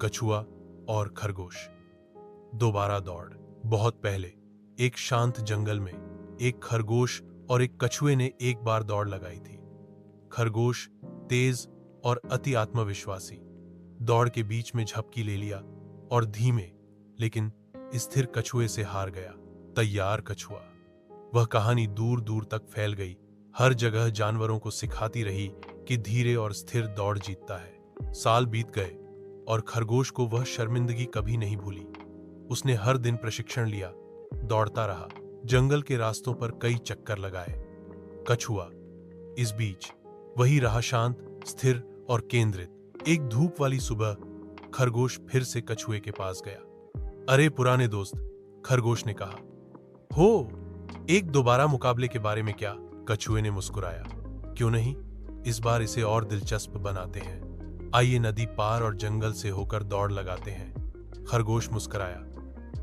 कछुआ और खरगोश। दोबारा दौड़। बहुत पहले एक शांत जंगल में एक खरगोश और एक कछुए ने एक बार दौड़ लगाई थी। खरगोश तेज और अति आत्मविश्वासी दौड़ के बीच में झपकी ले लिया और धीमे लेकिन स्थिर कछुए से हार गया। तैयार कछुआ। वह कहानी दूर दूर तक फैल गई, हर जगह जानवरों को सिखाती रही कि धीरे और स्थिर दौड़ जीतता है। साल बीत गए और खरगोश को वह शर्मिंदगी कभी नहीं भूली। उसने हर दिन प्रशिक्षण लिया, दौड़ता रहा, जंगल के रास्तों पर कई चक्कर लगाए। कछुआ इस बीच वही रहा, शांत, स्थिर और केंद्रित। एक धूप वाली सुबह खरगोश फिर से कछुए के पास गया। अरे पुराने दोस्त, खरगोश ने कहा। हो, एक दोबारा मुकाबले के बारे में क्या? कछुए ने मुस्कुराया। क्यों नहीं, इस बार इसे और दिलचस्प बनाते हैं। आइए नदी पार और जंगल से होकर दौड़ लगाते हैं। खरगोश मुस्कुराया।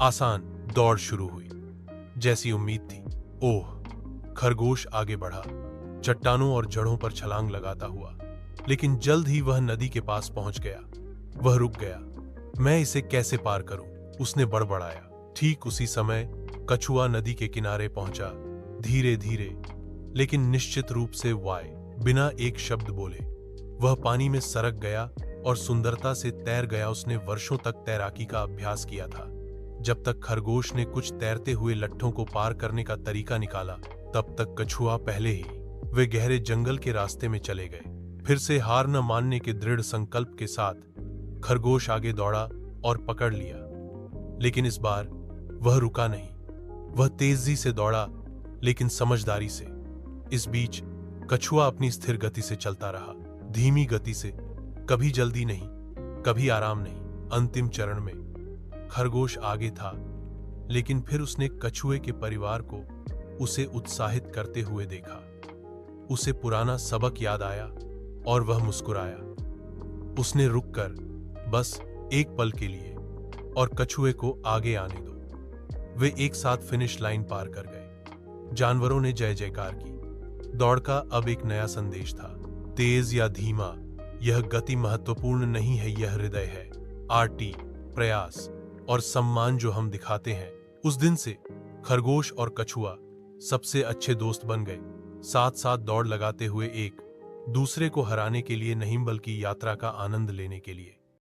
आसान दौड़ शुरू हुई, जैसी उम्मीद थी। ओह! खरगोश आगे बढ़ा, चट्टानों और जड़ों पर छलांग लगाता हुआ, लेकिन जल्द ही वह नदी के पास पहुंच गया। वह रुक गया। मैं इसे कैसे पार करूं? उसने बड़बड़ाया। ठीक उसी समय कछुआ नदी के किनारे पहुंचा। धीरे धीरे लेकिन निश्चित रूप से वाय, बिना एक शब्द बोले वह पानी में सरक गया और सुंदरता से तैर गया। उसने वर्षों तक तैराकी का अभ्यास किया था। जब तक खरगोश ने कुछ तैरते हुए लट्ठों को पार करने का तरीका निकाला, तब तक कछुआ पहले ही वे गहरे जंगल के रास्ते में चले गए। फिर से हार न मानने के दृढ़ संकल्प के साथ खरगोश आगे दौड़ा और पकड़ लिया। लेकिन इस बार वह रुका नहीं। वह तेजी से दौड़ा, लेकिन समझदारी से। इस बीच कछुआ अपनी स्थिर गति से चलता रहा, धीमी गति से, कभी जल्दी नहीं, कभी आराम नहीं। अंतिम चरण में खरगोश आगे था, लेकिन फिर उसने कछुए के परिवार को उसे उत्साहित करते हुए देखा। उसे पुराना सबक याद आया और वह मुस्कुराया। उसने रुककर बस एक पल के लिए और कछुए को आगे आने दो। वे एक साथ फिनिश लाइन पार कर गए। जानवरों ने जय जयकार की। दौड़ का अब एक नया संदेश था। तेज या धीमा, यह गति महत्वपूर्ण नहीं है, यह हृदय है। आरटी, प्रयास और सम्मान जो हम दिखाते हैं। उस दिन से खरगोश और कछुआ सबसे अच्छे दोस्त बन गए, साथ साथ दौड़ लगाते हुए, एक दूसरे को हराने के लिए नहीं बल्कि यात्रा का आनंद लेने के लिए।